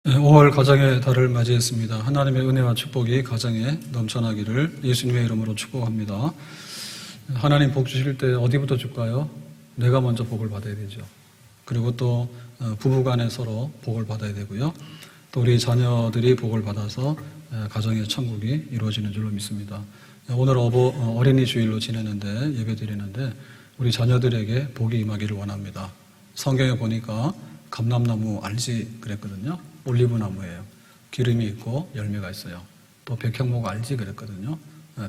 5월 가정의 달을 맞이했습니다. 하나님의 은혜와 축복이 가정에 넘쳐나기를 예수님의 이름으로 축복합니다. 하나님 복 주실 때 어디부터 줄까요? 내가 먼저 복을 받아야 되죠. 그리고 또 부부간에 서로 복을 받아야 되고요. 또 우리 자녀들이 복을 받아서 가정의 천국이 이루어지는 줄로 믿습니다. 오늘 어린이 주일로 지내는데 예배 드리는데 우리 자녀들에게 복이 임하기를 원합니다. 성경에 보니까 감람나무 알지 그랬거든요. 올리브 나무예요. 기름이 있고 열매가 있어요. 또 백향목 알지 그랬거든요.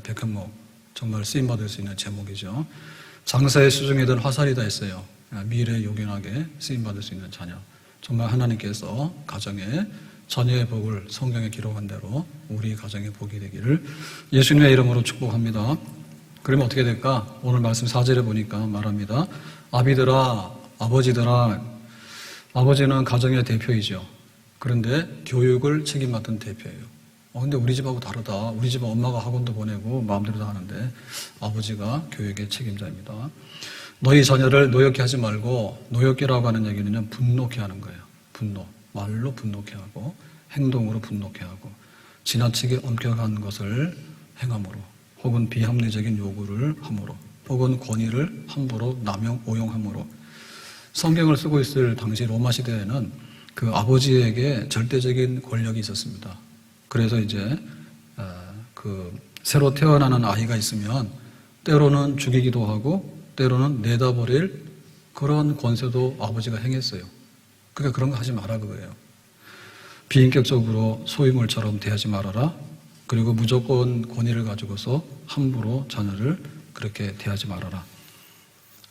백향목 정말 쓰임받을 수 있는 제목이죠. 장사의 수중에든 화살이다 했어요. 미래 요긴하게 쓰임받을 수 있는 자녀. 정말 하나님께서 가정에 자녀의 복을 성경에 기록한 대로 우리 가정의 복이 되기를 예수님의 이름으로 축복합니다. 그러면 어떻게 될까? 오늘 말씀 4절에 보니까 말합니다. 아비들아, 아버지들아. 아버지는 가정의 대표이죠. 그런데 교육을 책임 맡은 대표예요. 근데 우리 집하고 다르다. 우리 집은 엄마가 학원도 보내고 마음대로 다 하는데 아버지가 교육의 책임자입니다. 너희 자녀를 노엽게 하지 말고, 노엽게라고 하는 얘기는 분노케 하는 거예요. 분노. 말로 분노케 하고 행동으로 분노케 하고 지나치게 엄격한 것을 행함으로 혹은 비합리적인 요구를 함으로 혹은 권위를 함부로 남용, 오용함으로. 성경을 쓰고 있을 당시 로마 시대에는 그 아버지에게 절대적인 권력이 있었습니다. 그래서 이제 새로 태어나는 아이가 있으면 때로는 죽이기도 하고 때로는 내다버릴 그런 권세도 아버지가 행했어요. 그러니까 그런 거 하지 마라 그거예요. 비인격적으로 소유물처럼 대하지 말아라. 그리고 무조건 권위를 가지고서 함부로 자녀를 그렇게 대하지 말아라.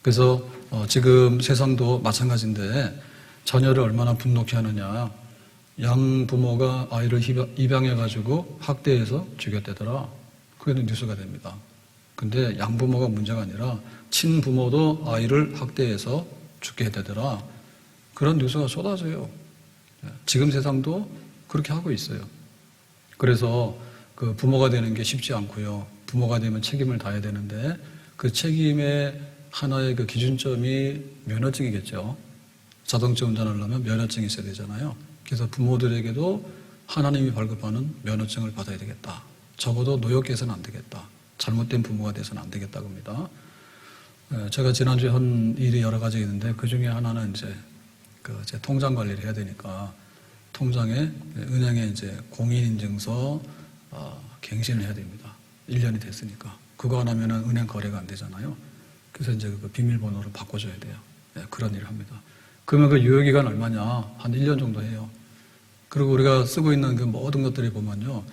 그래서 지금 세상도 마찬가지인데 자녀를 얼마나 분노케 하느냐. 양부모가 아이를 입양해가지고 학대해서 죽였대더라. 그게 뉴스가 됩니다. 근데 양부모가 문제가 아니라 친부모도 아이를 학대해서 죽게 했대더라. 그런 뉴스가 쏟아져요. 지금 세상도 그렇게 하고 있어요. 그래서 그 부모가 되는 게 쉽지 않고요. 부모가 되면 책임을 다해야 되는데 그 책임의 하나의 그 기준점이 면허증이겠죠. 자동차 운전하려면 면허증이 있어야 되잖아요. 그래서 부모들에게도 하나님이 발급하는 면허증을 받아야 되겠다. 적어도 노역게 해서는 안 되겠다. 잘못된 부모가 돼서는 안 되겠다고 합니다. 제가 지난주에 한 일이 여러 가지 있는데 그 중에 하나는 이제 제 통장 관리를 해야 되니까 통장에 은행에 이제 공인인증서 갱신을 해야 됩니다. 1년이 됐으니까. 그거 안 하면은 은행 거래가 안 되잖아요. 그래서 이제 그 비밀번호를 바꿔줘야 돼요. 그런 일을 합니다. 그러면 그 유효기간 얼마냐? 한 1년 정도 해요. 그리고 우리가 쓰고 있는 그 모든 것들이 보면요.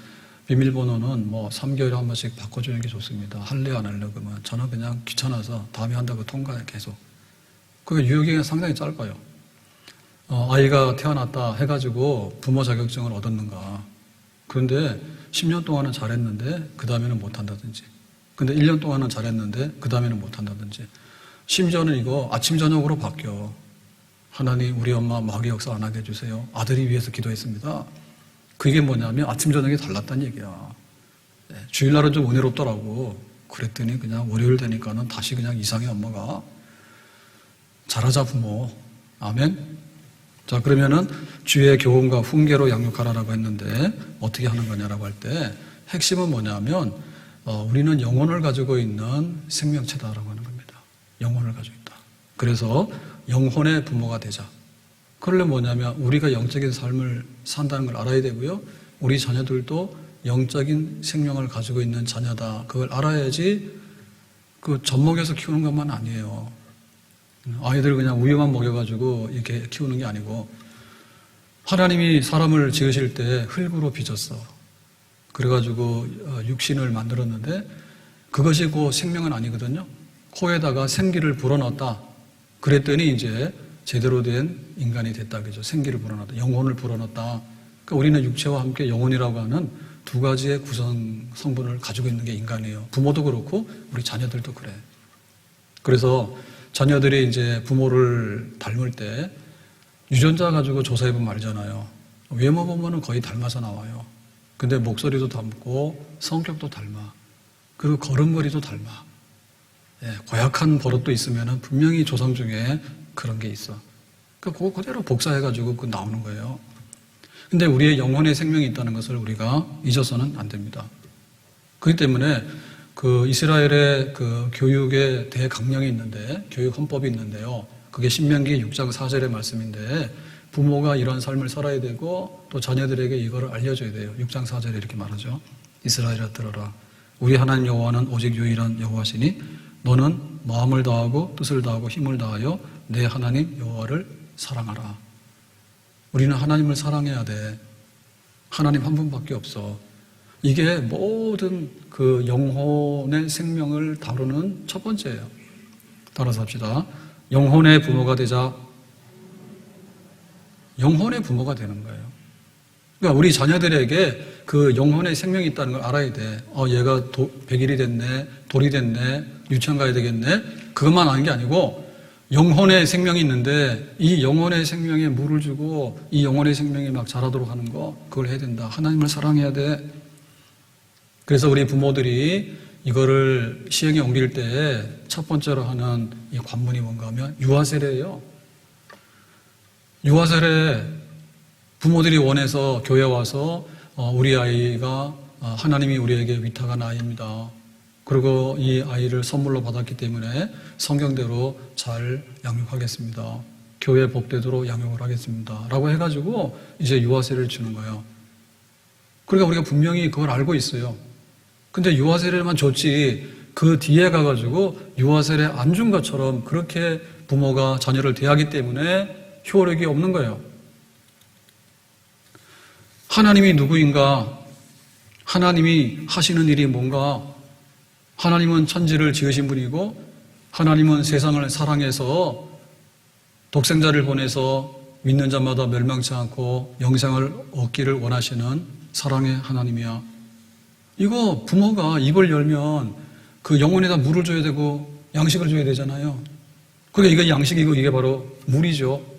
비밀번호는 뭐 3개월에 한 번씩 바꿔주는 게 좋습니다. 할래 안 할래 그러면 저는 그냥 귀찮아서 다음에 한다고 통과해 계속. 그게 유효기간이 상당히 짧아요. 아이가 태어났다 해가지고 부모 자격증을 얻었는가. 그런데 10년 동안은 잘했는데 그 다음에는 못한다든지. 근데 1년 동안은 잘했는데 그 다음에는 못한다든지. 심지어는 이거 아침 저녁으로 바뀌어. 하나님 우리 엄마 마귀 역사 안 하게 해주세요. 아들이 위해서 기도했습니다. 그게 뭐냐면 아침 저녁이 달랐다는 얘기야. 주일날은 좀 은혜롭더라고. 그랬더니 그냥 월요일 되니까는 다시 그냥 이상해 엄마가. 잘하자 부모. 아멘. 자 그러면은 주의 교훈과 훈계로 양육하라라고 했는데 어떻게 하는 거냐라고 할 때 핵심은 뭐냐면 우리는 영혼을 가지고 있는 생명체다라고 하는 겁니다. 영혼을 가지고 있다. 그래서 영혼의 부모가 되자. 그러려면 뭐냐면 우리가 영적인 삶을 산다는 걸 알아야 되고요. 우리 자녀들도 영적인 생명을 가지고 있는 자녀다. 그걸 알아야지 그 젖먹여서 키우는 것만 아니에요. 아이들 그냥 우유만 먹여가지고 이렇게 키우는 게 아니고 하나님이 사람을 지으실 때 흙으로 빚었어. 그래가지고 육신을 만들었는데 그것이 그 생명은 아니거든요. 코에다가 생기를 불어넣었다. 그랬더니 이제 제대로 된 인간이 됐다. 그죠? 생기를 불어넣었다. 영혼을 불어넣었다. 그러니까 우리는 육체와 함께 영혼이라고 하는 두 가지의 구성 성분을 가지고 있는 게 인간이에요. 부모도 그렇고 우리 자녀들도 그래. 그래서 자녀들이 이제 부모를 닮을 때 유전자 가지고 조사해보면 알잖아요. 외모 보면은 거의 닮아서 나와요. 근데 목소리도 닮고 성격도 닮아. 그리고 걸음걸이도 닮아. 고약한 버릇도 있으면은 분명히 조상 중에 그런 게 있어. 그거 그대로 복사해가지고 그 나오는 거예요. 근데 우리의 영혼의 생명이 있다는 것을 우리가 잊어서는 안 됩니다. 그렇기 때문에 그 이스라엘의 그 교육의 대강령이 있는데, 교육 헌법이 있는데요. 그게 신명기 6장 4절의 말씀인데, 부모가 이런 삶을 살아야 되고 또 자녀들에게 이거를 알려줘야 돼요. 6장 4절에 이렇게 말하죠. 이스라엘아 들어라. 우리 하나님 여호와는 오직 유일한 여호와시니 너는 마음을 다하고 뜻을 다하고 힘을 다하여 내 하나님 여호와를 사랑하라. 우리는 하나님을 사랑해야 돼. 하나님 한 분밖에 없어. 이게 모든 그 영혼의 생명을 다루는 첫 번째예요. 따라서 합시다. 영혼의 부모가 되자. 영혼의 부모가 되는 거예요. 그러니까 우리 자녀들에게 그 영혼의 생명이 있다는 걸 알아야 돼. 얘가 100일이 됐네, 돌이 됐네, 유치원 가야 되겠네. 그것만 아는 게 아니고 영혼의 생명이 있는데 이 영혼의 생명에 물을 주고 이 영혼의 생명이 막 자라도록 하는 거, 그걸 해야 된다. 하나님을 사랑해야 돼. 그래서 우리 부모들이 이거를 시행에 옮길 때 첫 번째로 하는 이 관문이 뭔가 하면 유아세례예요. 유아세례, 부모들이 원해서 교회 와서 우리 아이가 하나님이 우리에게 위탁한 아이입니다. 그리고 이 아이를 선물로 받았기 때문에 성경대로 잘 양육하겠습니다. 교회 법대로 양육을 하겠습니다. 라고 해가지고 이제 유아세례를 주는 거예요. 그러니까 우리가 분명히 그걸 알고 있어요. 근데 유아세례만 줬지 그 뒤에 가가지고 유아세례 안 준 것처럼 그렇게 부모가 자녀를 대하기 때문에 효력이 없는 거예요. 하나님이 누구인가? 하나님이 하시는 일이 뭔가? 하나님은 천지를 지으신 분이고 하나님은 세상을 사랑해서 독생자를 보내서 믿는 자마다 멸망치 않고 영생을 얻기를 원하시는 사랑의 하나님이야. 이거 부모가 입을 열면 그 영혼에다 물을 줘야 되고 양식을 줘야 되잖아요. 그러니까 이거 양식이고 이게 바로 물이죠.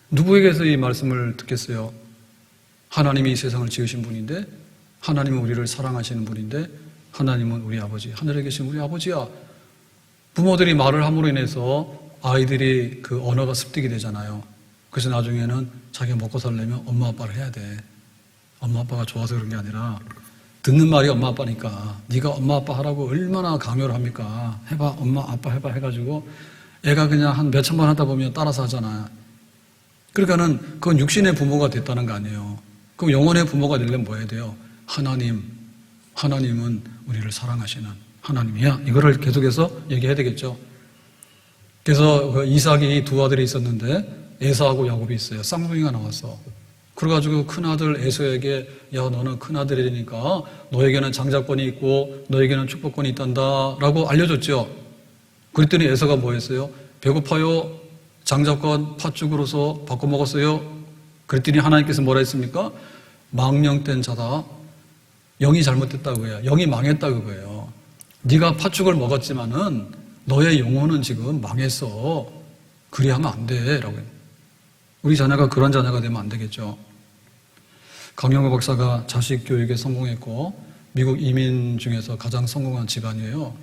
누구에게서 이 말씀을 듣겠어요? 하나님이 이 세상을 지으신 분인데, 하나님은 우리를 사랑하시는 분인데, 하나님은 우리 아버지, 하늘에 계신 우리 아버지야. 부모들이 말을 함으로 인해서 아이들이 그 언어가 습득이 되잖아요. 그래서 나중에는 자기가 먹고 살려면 엄마 아빠를 해야 돼. 엄마 아빠가 좋아서 그런 게 아니라 듣는 말이 엄마 아빠니까 네가 엄마 아빠 하라고 얼마나 강요를 합니까? 해봐, 엄마 아빠 해봐 해가지고 애가 그냥 한 몇천 번 하다 보면 따라서 하잖아. 그러니까는 그건 육신의 부모가 됐다는 거 아니에요. 그럼 영혼의 부모가 되려면 뭐 해야 돼요? 하나님은 우리를 사랑하시는 하나님이야. 이거를 계속해서 얘기해야 되겠죠. 그래서 그 이삭이 두 아들이 있었는데 에사하고 야곱이 있어요. 쌍둥이가 나왔어. 그래가지고 큰아들 에서에게 야 너는 큰아들이니까 너에게는 장자권이 있고 너에게는 축복권이 있단다 라고 알려줬죠. 그랬더니 에서가 뭐 했어요? 배고파요. 장자권 팥죽으로서 바꿔 먹었어요. 그랬더니 하나님께서 뭐라 했습니까? 망령된 자다. 영이 잘못됐다고 해요. 영이 망했다 그거예요. 네가 팥죽을 먹었지만은 너의 영혼은 지금 망했어. 그리 하면 안 돼 라고 해요. 우리 자녀가 그런 자녀가 되면 안 되겠죠. 강영호 박사가 자식 교육에 성공했고 미국 이민 중에서 가장 성공한 집안이에요.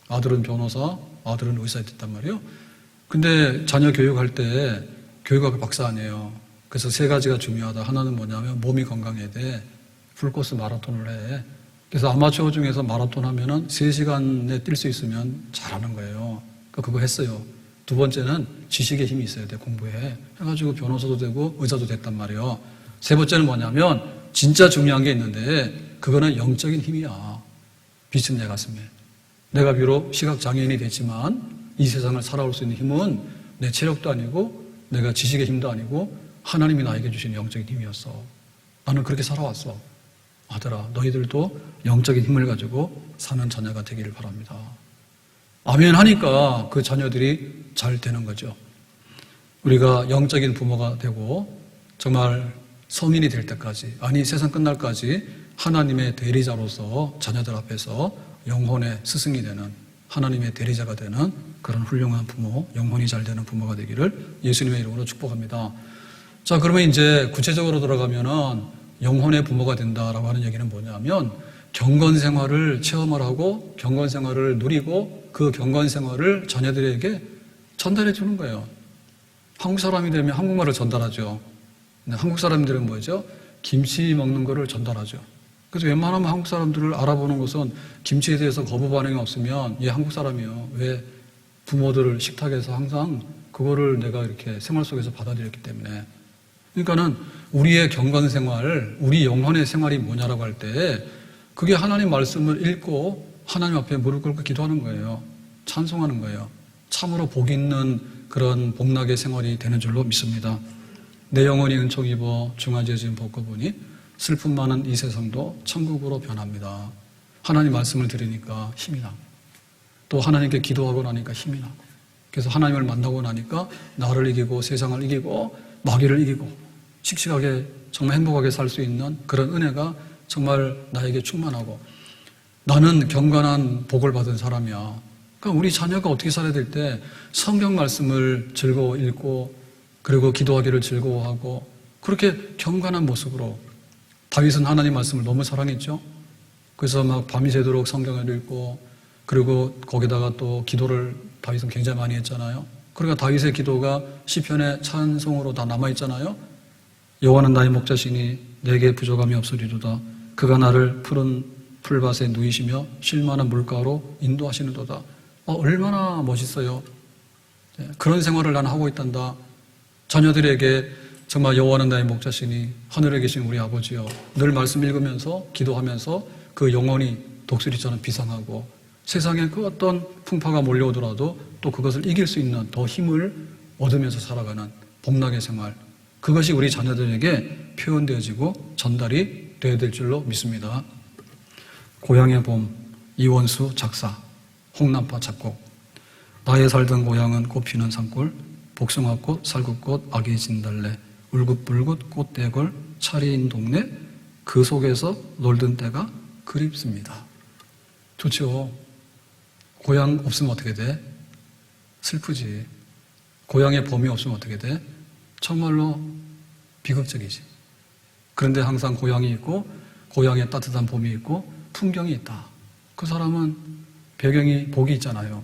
아들은 변호사, 아들은 의사 됐단 말이에요. 근데 자녀 교육할 때 교육학 박사 아니에요. 그래서 세 가지가 중요하다. 하나는 뭐냐면 몸이 건강해야 돼. 풀코스 마라톤을 해. 그래서 아마추어 중에서 마라톤 하면은 3시간에 뛸 수 있으면 잘하는 거예요. 그러니까 그거 했어요. 두 번째는 지식의 힘이 있어야 돼. 공부해. 해가지고 변호사도 되고 의사도 됐단 말이에요. 세 번째는 뭐냐면 진짜 중요한 게 있는데 그거는 영적인 힘이야. 빛은 내 가슴에. 내가 비록 시각장애인이 됐지만 이 세상을 살아올 수 있는 힘은 내 체력도 아니고 내가 지식의 힘도 아니고 하나님이 나에게 주신 영적인 힘이었어. 나는 그렇게 살아왔어. 아들아, 너희들도 영적인 힘을 가지고 사는 자녀가 되기를 바랍니다. 아멘 하니까 그 자녀들이 잘 되는 거죠. 우리가 영적인 부모가 되고 정말 성인이 될 때까지, 아니 세상 끝날까지 하나님의 대리자로서 자녀들 앞에서 영혼의 스승이 되는 하나님의 대리자가 되는 그런 훌륭한 부모, 영혼이 잘 되는 부모가 되기를 예수님의 이름으로 축복합니다. 자, 그러면 이제 구체적으로 들어가면은 영혼의 부모가 된다라고 하는 얘기는 뭐냐면 경건 생활을 체험을 하고 경건 생활을 누리고 그 경건 생활을 자녀들에게 전달해 주는 거예요. 한국 사람이 되면 한국말을 전달하죠. 근데 한국 사람들은 뭐죠? 김치 먹는 거를 전달하죠. 그래서 웬만하면 한국 사람들을 알아보는 것은 김치에 대해서 거부 반응이 없으면 얘 한국 사람이요. 왜 부모들을 식탁에서 항상 그거를 내가 이렇게 생활 속에서 받아들였기 때문에. 그러니까는 우리의 경건 생활, 우리 영혼의 생활이 뭐냐라고 할 때 그게 하나님 말씀을 읽고 하나님 앞에 무릎 꿇고 기도하는 거예요. 찬송하는 거예요. 참으로 복 있는 그런 복락의 생활이 되는 줄로 믿습니다. 내 영혼이 은총 입어 중화지어 지은 복과 보니 슬픔 많은 이 세상도 천국으로 변합니다. 하나님 말씀을 들으니까 힘이 나고 또 하나님께 기도하고 나니까 힘이 나고 그래서 하나님을 만나고 나니까 나를 이기고 세상을 이기고 마귀를 이기고 씩씩하게 정말 행복하게 살 수 있는 그런 은혜가 정말 나에게 충만하고 나는 경건한 복을 받은 사람이야. 그러니까 우리 자녀가 어떻게 살아야 될 때 성경 말씀을 즐거워 읽고 그리고 기도하기를 즐거워하고 그렇게 경건한 모습으로 다윗은 하나님 말씀을 너무 사랑했죠. 그래서 막 밤이 새도록 성경을 읽고 그리고 거기다가 또 기도를 다윗은 굉장히 많이 했잖아요. 그러니까 다윗의 기도가 시편의 찬송으로 다 남아있잖아요. 여호와는 나의 목자시니 내게 부족함이 없으리로다. 그가 나를 푸른 풀밭에 누이시며 쉴만한 물가로 인도하시는도다. 얼마나 멋있어요. 그런 생활을 난 하고 있단다. 자녀들에게 정말 여호와는 나의 목자시니 하늘에 계신 우리 아버지여 늘 말씀 읽으면서 기도하면서 그 영혼이 독수리처럼 비상하고 세상에 그 어떤 풍파가 몰려오더라도 또 그것을 이길 수 있는 더 힘을 얻으면서 살아가는 복락의 생활, 그것이 우리 자녀들에게 표현되어지고 전달이 되어야 될 줄로 믿습니다. 고향의 봄, 이원수 작사, 홍남파 작곡. 나의 살던 고향은 꽃피는 산골, 복숭아꽃, 살구꽃, 아기 진달래, 울긋불긋 꽃대걸, 차리인 동네, 그 속에서 놀던 때가 그립습니다. 좋죠. 고향 없으면 어떻게 돼? 슬프지. 고향의 봄이 없으면 어떻게 돼? 정말로 비극적이지. 그런데 항상 고향이 있고 고향에 따뜻한 봄이 있고 풍경이 있다. 그 사람은 배경이 복이 있잖아요.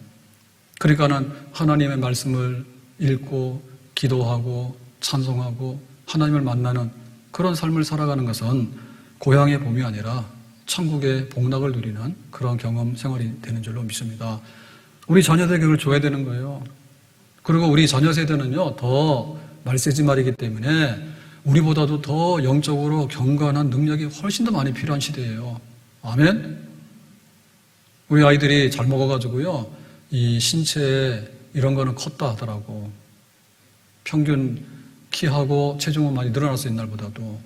그러니까는 하나님의 말씀을 읽고 기도하고 찬송하고 하나님을 만나는 그런 삶을 살아가는 것은 고향의 봄이 아니라 천국의 복락을 누리는 그런 경험 생활이 되는 줄로 믿습니다. 우리 자녀들에게 그걸 줘야 되는 거예요. 그리고 우리 자녀 세대는요, 더 말세지 말이기 때문에 우리보다도 더 영적으로 경건한 능력이 훨씬 더 많이 필요한 시대예요. 아멘? 우리 아이들이 잘 먹어가지고요, 이 신체에 이런 거는 컸다 하더라고. 평균 키하고 체중은 많이 늘어났어, 옛날보다도.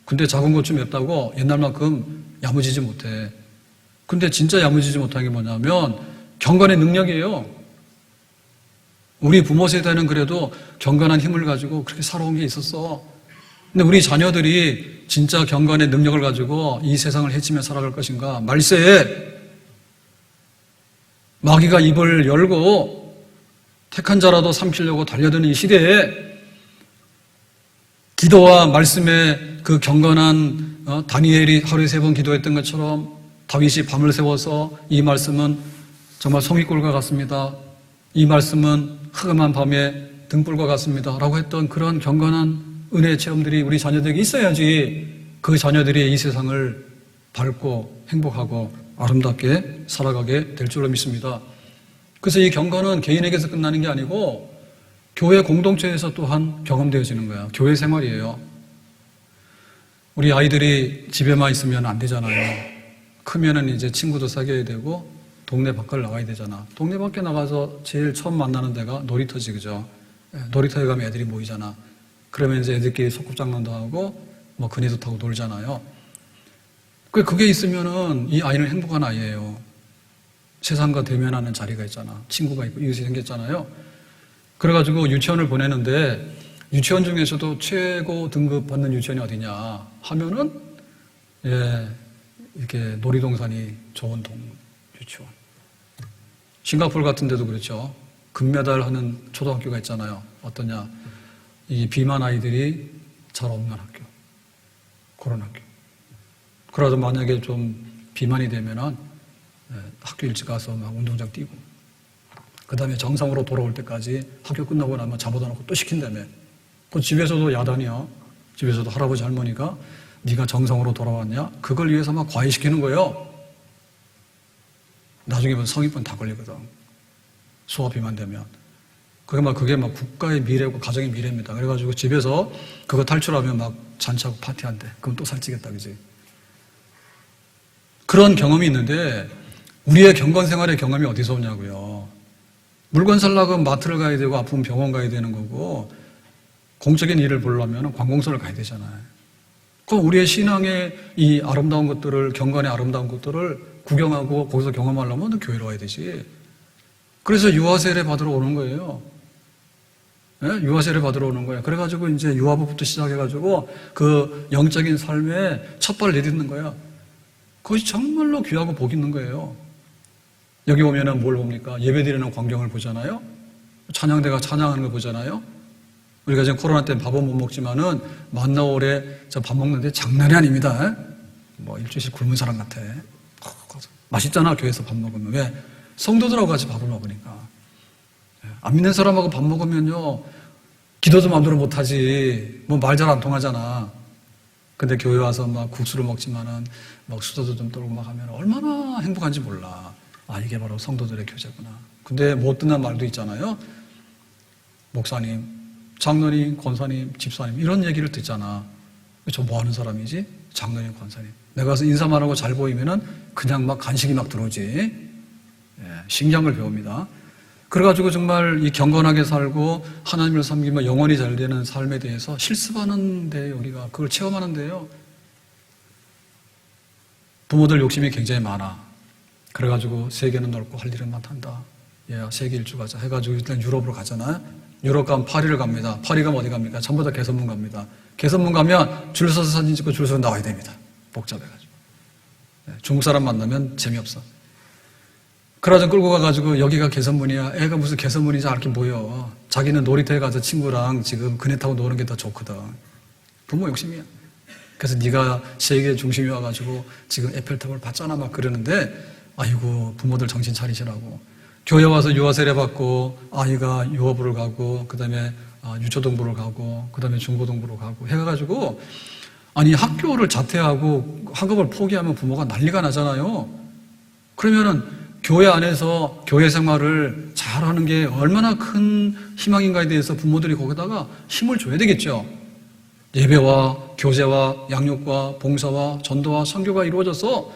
근데 작은 것 좀 맵다고 옛날만큼 야무지지 못해. 근데 진짜 야무지지 못한 게 뭐냐면 경건의 능력이에요. 우리 부모 세대는 그래도 경건한 힘을 가지고 그렇게 살아온 게 있었어. 근데 우리 자녀들이 진짜 경건의 능력을 가지고 이 세상을 헤치며 살아갈 것인가? 말세에 마귀가 입을 열고 택한 자라도 삼키려고 달려드는 이 시대에 기도와 말씀의 그 경건한 다니엘이 하루에 3번 기도했던 것처럼 다윗이 밤을 새워서 이 말씀은 정말 송이꿀과 같습니다. 이 말씀은 흐금한 밤에 등불과 같습니다. 라고 했던 그런 경건한 은혜의 체험들이 우리 자녀들에게 있어야지 그 자녀들이 이 세상을 밝고 행복하고 아름답게 살아가게 될 줄로 믿습니다. 그래서 이 경건은 개인에게서 끝나는 게 아니고 교회 공동체에서 또한 경험되어지는 거예요. 교회 생활이에요. 우리 아이들이 집에만 있으면 안 되잖아요. 크면은 이제 친구도 사귀어야 되고 동네 밖을 나가야 되잖아. 동네 밖에 나가서 제일 처음 만나는 데가 놀이터지, 그죠? 놀이터에 가면 애들이 모이잖아. 그러면 이제 애들끼리 소꿉장난도 하고 뭐 그네도 타고 놀잖아요. 그게 있으면은 이 아이는 행복한 아이예요. 세상과 대면하는 자리가 있잖아. 친구가 있고 이것이 생겼잖아요. 그래가지고 유치원을 보내는데 유치원 중에서도 최고 등급 받는 유치원이 어디냐 하면은 이렇게 놀이동산이 좋은 유치원. 싱가포르 같은 데도 그렇죠. 금메달 하는 초등학교가 있잖아요. 어떠냐? 이 비만 아이들이 잘 없는 학교. 그런 학교. 그래도 만약에 좀 비만이 되면은 학교 일찍 가서 막 운동장 뛰고 그 다음에 정상으로 돌아올 때까지 학교 끝나고 나면 잡아다 놓고 또 시킨다며. 그 집에서도 야단이야. 집에서도 할아버지 할머니가 네가 정상으로 돌아왔냐? 그걸 위해서 막 과외시키는 거예요. 나중에 보면 성인병 다 걸리거든. 수업비만 되면. 그게 막 국가의 미래고 가정의 미래입니다. 그래가지고 집에서 그거 탈출하면 막 잔치하고 파티한대. 그럼 또 살찌겠다, 그지? 그런 경험이 있는데 우리의 경건 생활의 경험이 어디서 오냐고요. 물건 살려고 마트를 가야 되고 아프면 병원 가야 되는 거고 공적인 일을 보려면 관공서를 가야 되잖아요. 그럼 우리의 신앙의 이 아름다운 것들을, 경건의 아름다운 것들을 구경하고 거기서 경험하려면 교회로 와야 되지. 그래서 유아세례 받으러 오는 거예요. 네? 유아세례 받으러 오는 거예요. 그래가지고 이제 유아부부터 시작해가지고 그 영적인 삶에 첫 발을 내딛는 거야. 그것이 정말로 귀하고 복 있는 거예요. 여기 오면은 뭘 봅니까? 예배드리는 광경을 보잖아요. 찬양대가 찬양하는 걸 보잖아요. 우리가 지금 코로나 때문에 밥은 못 먹지만은 만나오래 저 밥 먹는데 장난이 아닙니다. 뭐 일주일씩 굶은 사람 같아. 맛있잖아, 교회에서 밥 먹으면. 왜? 성도들하고 같이 밥을 먹으니까. 안 믿는 사람하고 밥 먹으면요, 기도도 마음대로 못하지. 뭐 말 잘 안 통하잖아. 근데 교회 와서 막 국수를 먹지만은 막 수다도 좀 떨고 막 하면 얼마나 행복한지 몰라. 아, 이게 바로 성도들의 교제구나. 근데 못 듣는 말도 있잖아요. 목사님, 장로님, 권사님, 집사님 이런 얘기를 듣잖아. 저 뭐 하는 사람이지? 장로님, 권사님. 내가 가서 인사만 하고 잘 보이면은 그냥 막 간식이 막 들어오지. 신경을 배웁니다. 그래가지고 정말 이 경건하게 살고 하나님을 섬기며 영원히 잘 되는 삶에 대해서 실습하는데 우리가 그걸 체험하는데요. 부모들 욕심이 굉장히 많아. 그래가지고 세계는 넓고 할 일은 많단다. 세계 일주 가자 해가지고 일단 유럽으로 가잖아요. 유럽 가면 파리를 갑니다. 파리 가면 어디 갑니까? 전부 다 개선문 갑니다. 개선문 가면 줄 서서 사진 찍고 줄 서서 나와야 됩니다. 복잡해가지고. 중국 사람 만나면 재미없어. 그러자 끌고 가가지고 여기가 개선문이야. 애가 무슨 개선문이지 이렇게 모여. 자기는 놀이터에 가서 친구랑 지금 그네 타고 노는 게 더 좋거든. 부모 욕심이야. 그래서 네가 세계 중심이 와가지고 지금 에펠탑을 봤잖아 막 그러는데 아이고 부모들 정신 차리시라고. 교회 와서 유아세례 받고 아이가 유아부를 가고 그 다음에 유초등부를 가고 그 다음에 중고등부를 가고 해가지고 아니 학교를 자퇴하고 학업을 포기하면 부모가 난리가 나잖아요. 그러면은 교회 안에서 교회 생활을 잘하는 게 얼마나 큰 희망인가에 대해서 부모들이 거기다가 힘을 줘야 되겠죠. 예배와 교제와 양육과 봉사와 전도와 선교가 이루어져서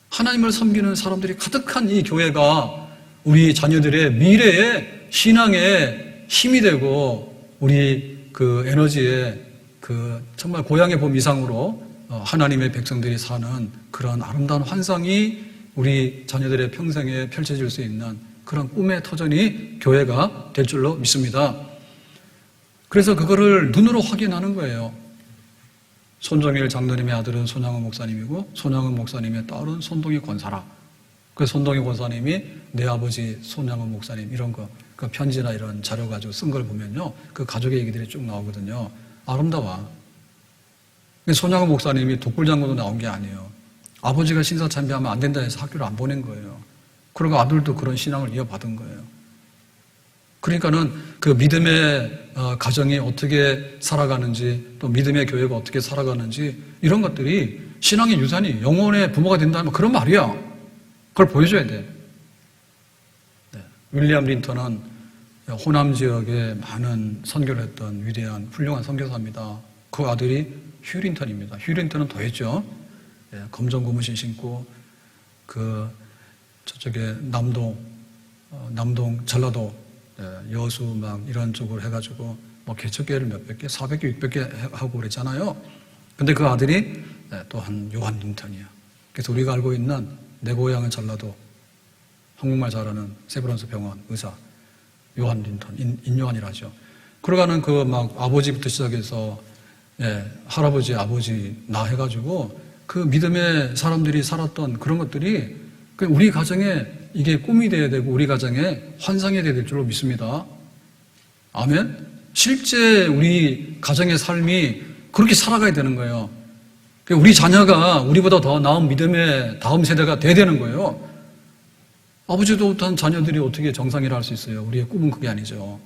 하나님을 섬기는 사람들이 가득한 이 교회가 우리 자녀들의 미래의 신앙의 힘이 되고 우리 그 에너지의 그 정말 고향의 봄 이상으로 하나님의 백성들이 사는 그런 아름다운 환상이 우리 자녀들의 평생에 펼쳐질 수 있는 그런 꿈의 터전이 교회가 될 줄로 믿습니다. 그래서 그거를 눈으로 확인하는 거예요. 손정일 장로님의 아들은 손양은 목사님이고 손양은 목사님의 딸은 손동희 권사라. 그 손동희 권사님이 내 아버지 손양은 목사님 이런 거, 그 편지나 이런 자료 가지고 쓴 걸 보면요, 그 가족의 얘기들이 쭉 나오거든요. 아름다워. 손양은 목사님이 독불장군으로 나온 게 아니에요. 아버지가 신사참배하면 안 된다 해서 학교를 안 보낸 거예요. 그리고 아들도 그런 신앙을 이어받은 거예요. 그러니까는 그 믿음의 가정이 어떻게 살아가는지 또 믿음의 교회가 어떻게 살아가는지 이런 것들이 신앙의 유산이 영혼의 부모가 된다면 그런 말이야. 그걸 보여줘야 돼. 윌리엄 린턴은 호남 지역에 많은 선교를 했던 위대한 훌륭한 선교사입니다. 그 아들이 휴 린턴입니다. 휴 린턴은 더 했죠. 검정 고무신 신고 저쪽에 남동 전라도 여수 막 이런 쪽으로 해가지고 뭐 개척교회를 몇백 개, 400개, 600개 하고 그랬잖아요. 근데 그 아들이 또한 요한 린턴이야. 그래서 우리가 알고 있는 내 고향은 전라도 한국말 잘하는 세브란스 병원 의사 요한 린턴, 인요한이라죠. 그러가는 그 막 아버지부터 시작해서 할아버지, 아버지 나 해가지고 그 믿음의 사람들이 살았던 그런 것들이 우리 가정에 이게 꿈이 돼야 되고 우리 가정에 환상이 돼야 될 줄로 믿습니다. 아멘. 실제 우리 가정의 삶이 그렇게 살아가야 되는 거예요. 우리 자녀가 우리보다 더 나은 믿음의 다음 세대가 돼야 되는 거예요. 아버지도 못한 자녀들이 어떻게 정상이라 할 수 있어요? 우리의 꿈은 그게 아니죠.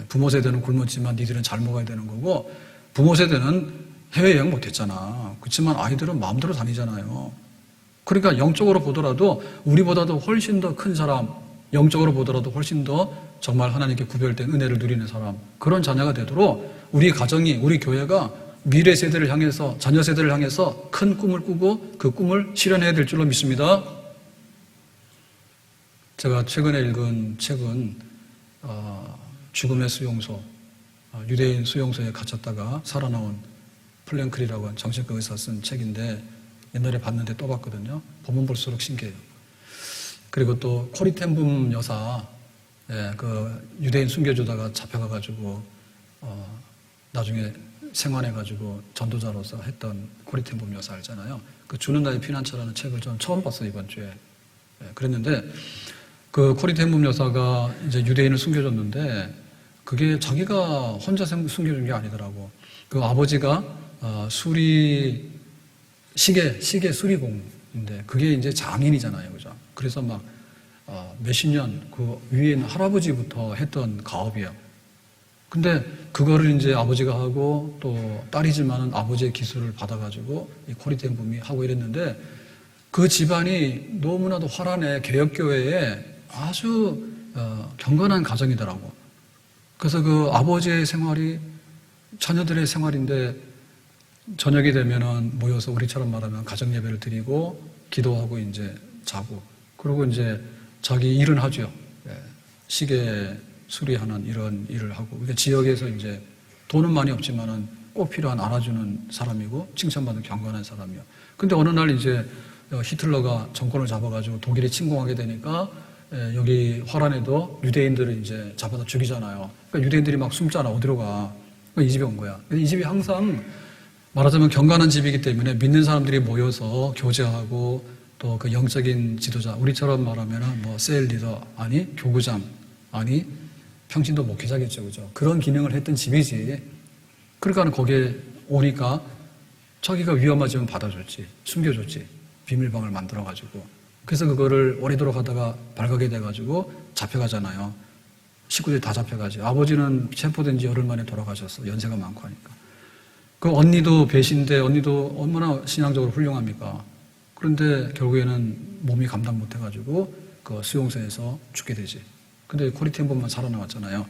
부모 세대는 굶었지만 니들은 잘 먹어야 되는 거고, 부모 세대는 해외여행 못했잖아. 그렇지만 아이들은 마음대로 다니잖아요. 그러니까 영적으로 보더라도 우리보다도 훨씬 더 큰 사람, 영적으로 보더라도 훨씬 더 정말 하나님께 구별된 은혜를 누리는 사람, 그런 자녀가 되도록 우리 가정이, 우리 교회가 미래 세대를 향해서, 자녀 세대를 향해서 큰 꿈을 꾸고 그 꿈을 실현해야 될 줄로 믿습니다. 제가 최근에 읽은 책은 죽음의 수용소, 유대인 수용소에 갇혔다가 살아나온 플랭클이라고 하는 정신과 의사 쓴 책인데, 옛날에 봤는데 또 봤거든요. 보면 볼수록 신기해요. 그리고 또 코리 텐붐 여사, 그 유대인 순교주다가 잡혀가가지고 나중에 생환해가지고 전도자로서 했던 코리 텐붐 여사 알잖아요. 그 주는 나의 피난처라는 책을 저는 처음 봤어요, 이번 주에. 그랬는데 그 코리 텐붐 여사가 이제 유대인을 숨겨줬는데, 그게 자기가 혼자 숨겨준 게 아니더라고. 그 아버지가 시계 수리공인데, 그게 이제 장인이잖아요, 그죠? 그래서 막 몇십 년 그 위에 있는 할아버지부터 했던 가업이에요. 근데 그거를 이제 아버지가 하고, 또 딸이지만은 아버지의 기술을 받아가지고 이 코리 텐붐이 하고 이랬는데, 그 집안이 너무나도 화란해, 개혁교회에 아주 경건한 가정이더라고. 그래서 그 아버지의 생활이 자녀들의 생활인데, 저녁이 되면은 모여서 우리처럼 말하면 가정 예배를 드리고 기도하고 이제 자고, 그리고 이제 자기 일은 하죠. 시계 수리하는 이런 일을 하고, 그러니까 지역에서 이제 돈은 많이 없지만은 꼭 필요한 알아주는 사람이고 칭찬받는 경건한 사람이요. 근데 어느 날 이제 히틀러가 정권을 잡아가지고 독일이 침공하게 되니까 여기 화란에도 유대인들을 이제 잡아다 죽이잖아요. 그러니까 유대인들이 막 숨잖아. 어디로 가? 그러니까 이 집에 온 거야. 이 집이 항상 말하자면 경건한 집이기 때문에 믿는 사람들이 모여서 교제하고, 또 그 영적인 지도자, 우리처럼 말하면은 뭐 셀 리더, 아니 교구장, 아니 평신도 목회자겠죠, 그죠? 그런 기능을 했던 집이지. 그러니까 거기에 오니까 자기가 위험하지만 받아줬지, 숨겨줬지, 비밀방을 만들어가지고. 그래서 그거를 오래도록 하다가 발각이 돼가지고 잡혀가잖아요. 식구들이 다 잡혀가지. 아버지는 체포된 지 열흘 만에 돌아가셨어. 연세가 많고 하니까. 그 언니도 배신데, 언니도 얼마나 신앙적으로 훌륭합니까? 그런데 결국에는 몸이 감당 못해가지고 그 수용소에서 죽게 되지. 근데 코리 텐붐만 살아나왔잖아요.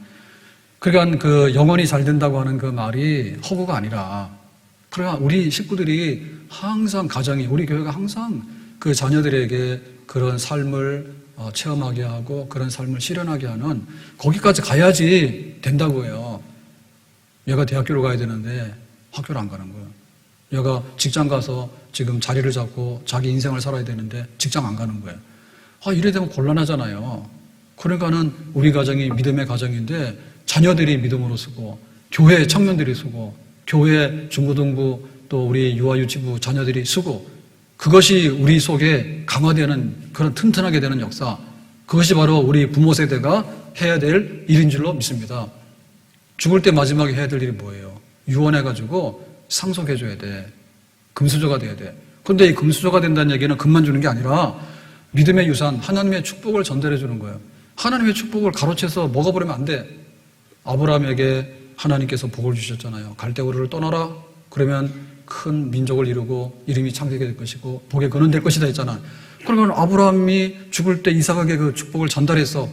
그러니까 그 영혼이 잘 된다고 하는 그 말이 허구가 아니라, 그러나 우리 식구들이 항상, 가정이, 우리 교회가 항상 그 자녀들에게 그런 삶을 체험하게 하고 그런 삶을 실현하게 하는, 거기까지 가야지 된다고 해요. 얘가 대학교를 가야 되는데 학교를 안 가는 거예요. 얘가 직장 가서 지금 자리를 잡고 자기 인생을 살아야 되는데 직장 안 가는 거예요. 이래 되면 곤란하잖아요. 그러니까는 우리 가정이 믿음의 가정인데 자녀들이 믿음으로 쓰고, 교회 청년들이 쓰고, 교회 중고등부 또 우리 유아유치부 자녀들이 쓰고, 그것이 우리 속에 강화되는, 그런 튼튼하게 되는 역사, 그것이 바로 우리 부모 세대가 해야 될 일인 줄로 믿습니다. 죽을 때 마지막에 해야 될 일이 뭐예요? 유언해가지고 상속해줘야 돼. 금수저가 돼야 돼. 그런데 이 금수저가 된다는 얘기는 금만 주는 게 아니라 믿음의 유산, 하나님의 축복을 전달해 주는 거예요. 하나님의 축복을 가로채서 먹어버리면 안 돼. 아브라함에게 하나님께서 복을 주셨잖아요. 갈대우르를 떠나라. 그러면 큰 민족을 이루고 이름이 창대하게 될 것이고 복의 근원 될 것이다 했잖아. 그러면 아브라함이 죽을 때 이삭에게 그 축복을 전달했어.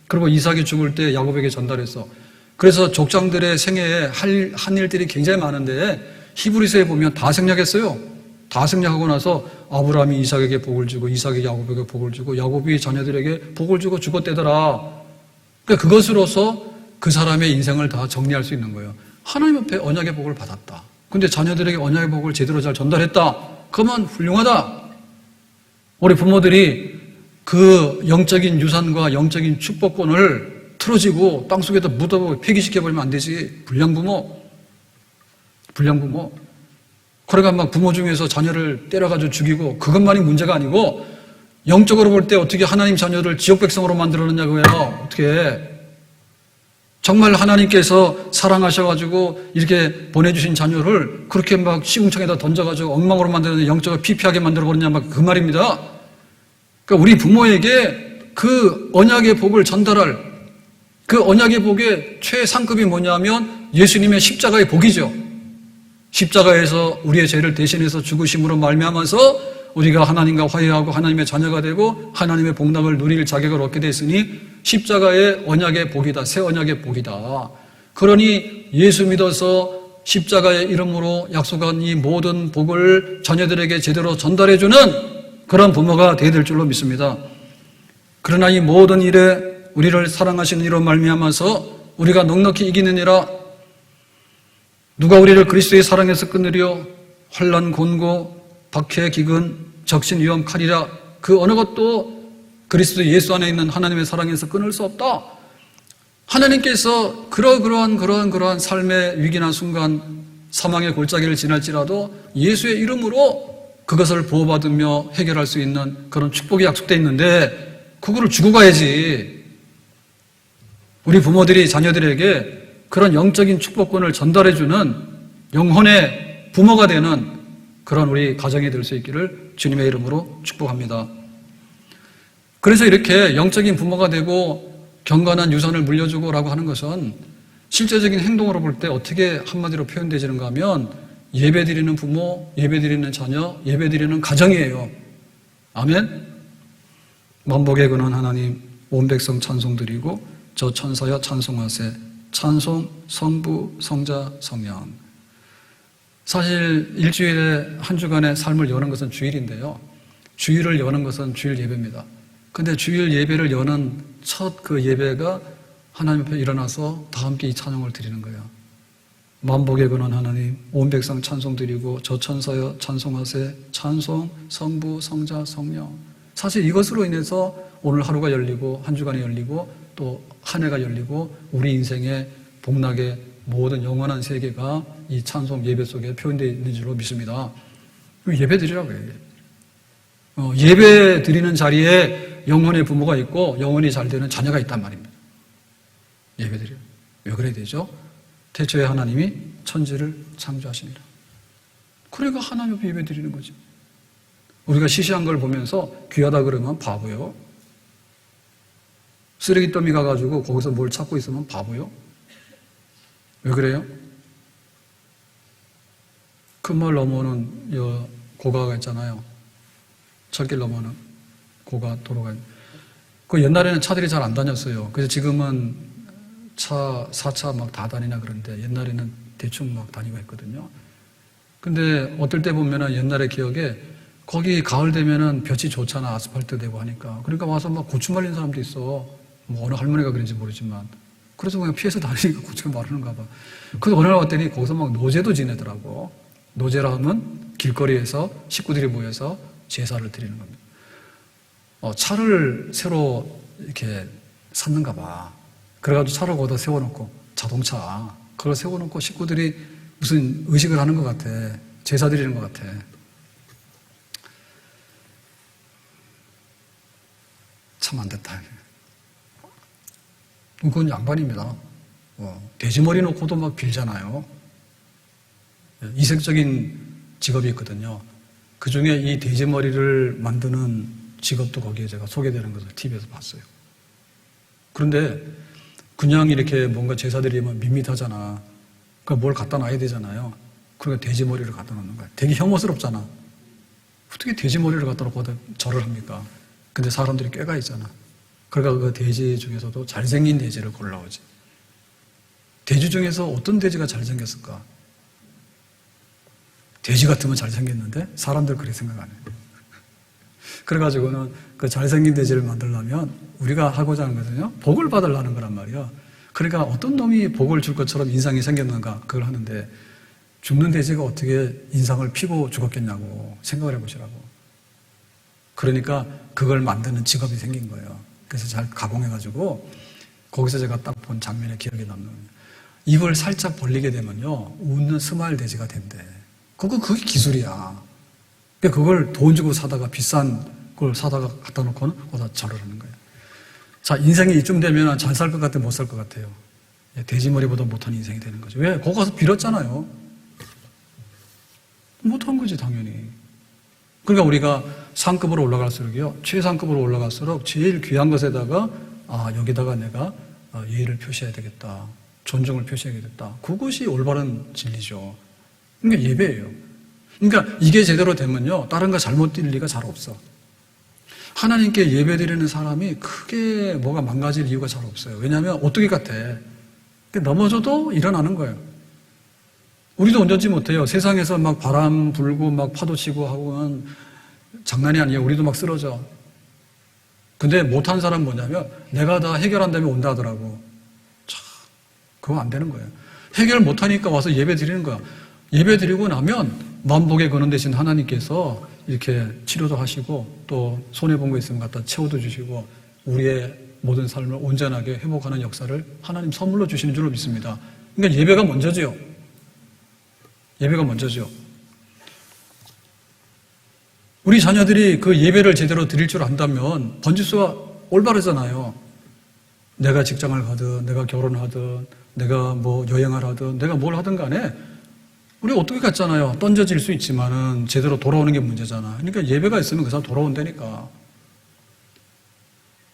그리고 이삭이 죽을 때 야곱에게 전달했어. 그래서 족장들의 생애에 한 일들이 굉장히 많은데 히브리서에 보면 다 생략했어요. 다 생략하고 나서 아브라함이 이삭에게 복을 주고 이삭이 야곱에게 복을 주고 야곱이 자녀들에게 복을 주고 죽었대더라. 그러니까 그것으로서 그 사람의 인생을 다 정리할 수 있는 거예요. 하나님 앞에 언약의 복을 받았다. 근데 자녀들에게 언약의 복을 제대로 잘 전달했다. 그러면 훌륭하다. 우리 부모들이 그 영적인 유산과 영적인 축복권을 틀어지고 땅속에다 묻어보고 폐기시켜버리면 안 되지. 불량부모. 그러니까 막 부모 중에서 자녀를 때려가지고 죽이고, 그것만이 문제가 아니고 영적으로 볼 때 어떻게 하나님 자녀를 지옥 백성으로 만들어놨냐고요. 어떻게 정말 하나님께서 사랑하셔가지고 이렇게 보내주신 자녀를 그렇게 막 시궁창에다 던져가지고 엉망으로 만드는, 영적으로 피폐하게 만들어버렸냐, 막 그 말입니다. 그러니까 우리 부모에게 그 언약의 복을 전달할 그 언약의 복의 최상급이 뭐냐면 예수님의 십자가의 복이죠. 십자가에서 우리의 죄를 대신해서 죽으심으로 말미암아서 우리가 하나님과 화해하고 하나님의 자녀가 되고 하나님의 복락을 누릴 자격을 얻게 됐으니 십자가의 언약의 복이다. 새 언약의 복이다. 그러니 예수 믿어서 십자가의 이름으로 약속한 이 모든 복을 자녀들에게 제대로 전달해주는 그런 부모가 되어야 될 줄로 믿습니다. 그러나 이 모든 일에 우리를 사랑하시는 이로 말미암아서 우리가 넉넉히 이기느니라. 누가 우리를 그리스도의 사랑에서 끊으려? 환난, 곤고, 박해, 기근, 적신, 위험, 칼이라. 그 어느 것도 그리스도 예수 안에 있는 하나님의 사랑에서 끊을 수 없다. 하나님께서 그러한 삶의 위기나 순간 사망의 골짜기를 지날지라도 예수의 이름으로 그것을 보호받으며 해결할 수 있는 그런 축복이 약속되어 있는데 그거를 주고 가야지. 우리 부모들이 자녀들에게 그런 영적인 축복권을 전달해주는 영혼의 부모가 되는 그런 우리 가정이 될 수 있기를 주님의 이름으로 축복합니다. 그래서 이렇게 영적인 부모가 되고 경건한 유산을 물려주고라고 하는 것은 실제적인 행동으로 볼 때 어떻게 한마디로 표현되지는가 하면 예배드리는 부모, 예배드리는 자녀, 예배드리는 가정이에요. 아멘. 만복의 근원 하나님 온 백성 찬송드리고 저 천사여 찬송하세. 찬송 성부 성자 성령. 사실 일주일에 한 주간의 삶을 여는 것은 주일인데요. 주일을 여는 것은 주일 예배입니다. 근데 주일 예배를 여는 첫 그 예배가 하나님 앞에 일어나서 다 함께 이 찬송을 드리는 거예요. 만복의 근원 하나님 온 백성 찬송드리고 저 천사여 찬송하세. 찬송 성부 성자 성령. 사실 이것으로 인해서 오늘 하루가 열리고 한 주간이 열리고 또 한 해가 열리고 우리 인생의 복락의 모든 영원한 세계가 이 찬송 예배 속에 표현되어 있는 줄로 믿습니다. 예배 드리라고 해요. 예배 드리는 자리에 영혼의 부모가 있고 영혼이 잘 되는 자녀가 있단 말입니다. 예배 드려요. 왜 그래야 되죠? 태초에 하나님이 천지를 창조하시니라. 그러니까 하나님 앞에 예배 드리는 거죠. 우리가 시시한 걸 보면서 귀하다 그러면 바보요. 쓰레기 더미 가가지고 거기서 뭘 찾고 있으면 바보요. 왜 그래요? 큰 말 넘어오는 고가가 있잖아요. 철길 넘어오는 고가 도로가. 그 옛날에는 차들이 잘 안 다녔어요. 그래서 지금은 차, 4차 막 다 다니나 그런데 옛날에는 대충 막 다니고 했거든요. 근데 어떨 때 보면은 옛날의 기억에 거기 가을 되면은 볕이 좋잖아. 아스팔트 되고 하니까. 그러니까 와서 막 고추 말리는 사람도 있어. 뭐 어느 할머니가 그런지 모르지만. 그래서 그냥 피해서 다니니까 고추가 마르는가 봐. 그래서 어느 날 왔더니 거기서 막 노제도 지내더라고. 노제라 하면 길거리에서 식구들이 모여서 제사를 드리는 겁니다. 차를 새로 이렇게 샀는가 봐. 그래가지고 차를 거기다 세워놓고 자동차 그걸 세워놓고 식구들이 무슨 의식을 하는 것 같아. 제사 드리는 것 같아. 참 안 됐다. 그건 양반입니다. 돼지머리 놓고도 막 빌잖아요. 이색적인 직업이 있거든요. 그 중에 이 돼지머리를 만드는 직업도 거기에 제가 소개되는 것을 TV에서 봤어요. 그런데 그냥 이렇게 뭔가 제사드리면 밋밋하잖아. 그러니까 뭘 갖다 놔야 되잖아요. 그러니까 돼지머리를 갖다 놓는 거야. 되게 혐오스럽잖아. 어떻게 돼지머리를 갖다 놓고 절을 합니까? 근데 사람들이 꽤가 있잖아. 그러니까 그 돼지 중에서도 잘생긴 돼지를 골라오지. 돼지 중에서 어떤 돼지가 잘생겼을까? 돼지 같으면 잘생겼는데 사람들 그렇게 생각 안 해. 그래가지고는 그 잘생긴 돼지를 만들려면 우리가 하고자 하는 것은요, 복을 받으려는 거란 말이야. 그러니까 어떤 놈이 복을 줄 것처럼 인상이 생겼는가 그걸 하는데 죽는 돼지가 어떻게 인상을 피고 죽었겠냐고 생각을 해보시라고. 그러니까 그걸 만드는 직업이 생긴 거예요. 그래서 잘 가공해가지고 거기서 제가 딱 본 장면에 기억에 남는 거예요. 입을 살짝 벌리게 되면요 웃는 스마일 돼지가 된대. 그게 기술이야. 그걸 돈 주고 사다가 비싼 걸 사다가 갖다 놓고는 거기다 절을 하는 거예요. 자, 인생이 이쯤 되면 잘 살 것 같아, 못 살 것 같아요? 돼지머리보다 못한 인생이 되는 거죠. 왜? 거기 가서 빌었잖아요. 못한 거지, 당연히. 그러니까 우리가 상급으로 올라갈수록요, 최상급으로 올라갈수록 제일 귀한 것에다가 여기다가 내가 예의를 표시해야 되겠다, 존중을 표시해야겠다. 그것이 올바른 진리죠. 그러니까 예배예요. 그러니까 이게 제대로 되면요, 다른 거 잘못 될 리가 잘 없어. 하나님께 예배드리는 사람이 크게 뭐가 망가질 이유가 잘 없어요. 왜냐하면 오뚜기 같아. 넘어져도 일어나는 거예요. 우리도 운전지 못해요. 세상에서 막 바람 불고 막 파도 치고 하고는 장난이 아니에요. 우리도 막 쓰러져. 근데 못한 사람은 뭐냐면 내가 다 해결한 다음에 온다 하더라고. 참, 그거 안 되는 거예요. 해결 못하니까 와서 예배 드리는 거야. 예배 드리고 나면 만복에 거는 대신 하나님께서 이렇게 치료도 하시고 또 손해본 거 있으면 갖다 채워도 주시고 우리의 모든 삶을 온전하게 회복하는 역사를 하나님 선물로 주시는 줄로 믿습니다. 그러니까 예배가 먼저죠. 예배가 먼저죠. 우리 자녀들이 그 예배를 제대로 드릴 줄 안다면 번지수가 올바르잖아요. 내가 직장을 가든 내가 결혼하든 내가 뭐 여행을 하든 내가 뭘 하든 간에 우리 어떻게 갔잖아요. 던져질 수 있지만은 제대로 돌아오는 게 문제잖아. 그러니까 예배가 있으면 그 사람 돌아온다니까.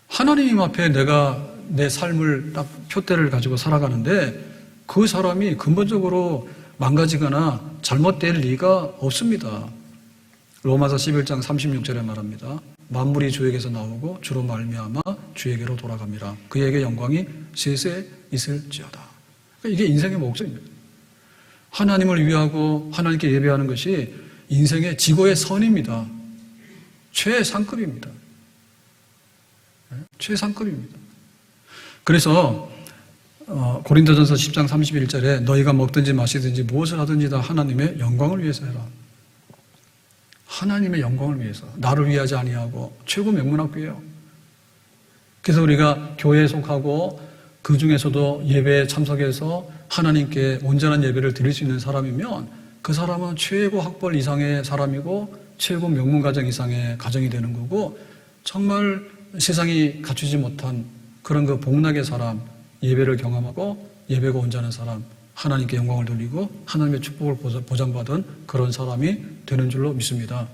하나님 앞에 내가 내 삶을 딱 표대를 가지고 살아가는데 그 사람이 근본적으로 망가지거나 잘못될 리가 없습니다. 로마서 11장 36절에 말합니다. 만물이 주에게서 나오고 주로 말미암아 주에게로 돌아갑니다. 그에게 영광이 세세 있을지어다. 이게 인생의 목적입니다. 하나님을 위하고 하나님께 예배하는 것이 인생의 지고의 선입니다. 최상급입니다. 최상급입니다. 그래서 고린도전서 10장 31절에 너희가 먹든지 마시든지 무엇을 하든지 다 하나님의 영광을 위해서 해라. 하나님의 영광을 위해서, 나를 위하지 아니하고 최고 명문학교예요. 그래서 우리가 교회에 속하고 그 중에서도 예배에 참석해서 하나님께 온전한 예배를 드릴 수 있는 사람이면 그 사람은 최고 학벌 이상의 사람이고 최고 명문 가정 이상의 가정이 되는 거고 정말 세상이 갖추지 못한 그런 그 복락의 사람, 예배를 경험하고 예배가 온전한 사람, 하나님께 영광을 돌리고 하나님의 축복을 보장받은 그런 사람이 되는 줄로 믿습니다.